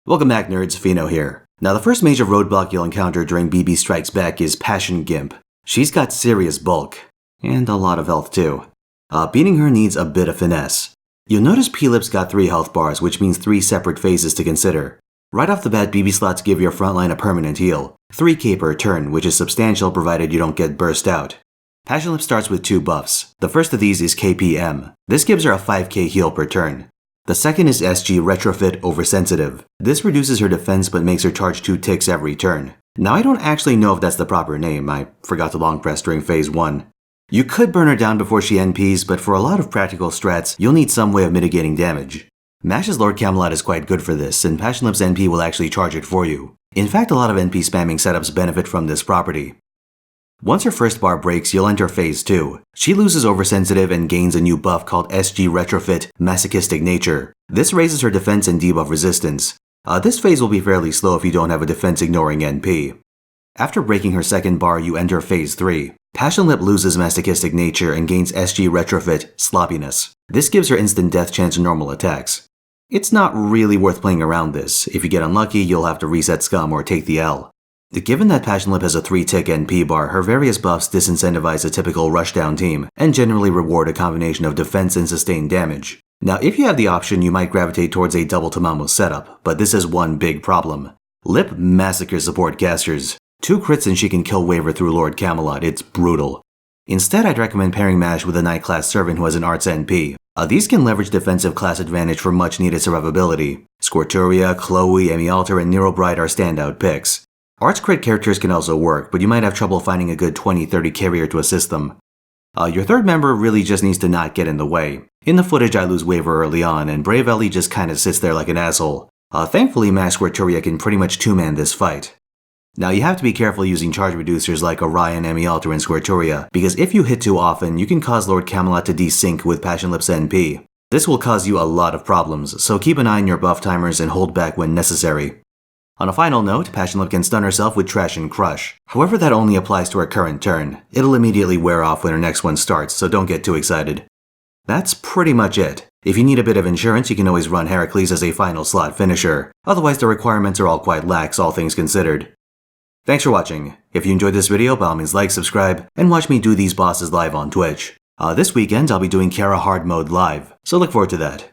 Welcome back, nerds. Fino here. Now, the first major roadblock you'll encounter during BB Strikes Back is Passiongimp. She's got serious bulk, and a lot of health too. Beating her needs a bit of finesse. You'll notice P-Lip's got 3 health bars, which means 3 separate phases to consider. Right off the bat, BB slots give your frontline a permanent heal, 3k per turn, which is substantial provided you don't get burst out. Passionlip starts with 2 buffs. The first of these is KPM. This gives her a 5k heal per turn. The second is SG Retrofit Oversensitive. This reduces her defense but makes her charge 2 ticks every turn. Now, I don't actually know if that's the proper name. I forgot to long press during phase 1. You could burn her down before she NPs, but for a lot of practical strats, you'll need some way of mitigating damage. Mash's Lord Camelot is quite good for this, and Passionlip's NP will actually charge it for you. In fact, a lot of NP spamming setups benefit from this property. Once her first bar breaks, you'll enter phase 2. She loses Oversensitive and gains a new buff called SG Retrofit Masochistic Nature. This raises her defense and debuff resistance. This phase will be fairly slow if you don't have a defense-ignoring NP. After breaking her second bar, you enter phase 3. Passionlip loses Masochistic Nature and gains SG Retrofit Sloppiness. This gives her instant death chance to normal attacks. It's not really worth playing around this. If you get unlucky, you'll have to reset Scum or take the L. Given that Passionlip has a 3-tick NP bar, her various buffs disincentivize a typical rushdown team, and generally reward a combination of defense and sustained damage. Now, if you have the option, you might gravitate towards a double Tamamo setup, but this has one big problem. Lip massacres support casters. 2 crits and she can kill Waver through Lord Camelot. It's brutal. Instead, I'd recommend pairing Mash with a Knight class servant who has an Arts NP. These can leverage defensive class advantage for much needed survivability. Squirturia, Chloe, Emmy Alter, and Nero Bride are standout picks. Arts crit characters can also work, but you might have trouble finding a good 20-30 carrier to assist them. Your third member really just needs to not get in the way. In the footage, I lose Waver early on, and Brave Ellie just kinda sits there like an asshole. Thankfully, Mash Squirturia can pretty much 2-man this fight. Now, you have to be careful using charge reducers like Orion, Emmy Alter, and Squirturia, because if you hit too often, you can cause Lord Camelot to desync with Passionlip's NP. This will cause you a lot of problems, so keep an eye on your buff timers and hold back when necessary. On a final note, Passionlip can stun herself with Trash and Crush. However, that only applies to her current turn. It'll immediately wear off when her next one starts, so don't get too excited. That's pretty much it. If you need a bit of insurance, you can always run Heracles as a final slot finisher. Otherwise, the requirements are all quite lax, all things considered. Thanks for watching. If you enjoyed this video, by all means like, subscribe, and watch me do these bosses live on Twitch. This weekend, I'll be doing Kara Hard Mode live, so look forward to that.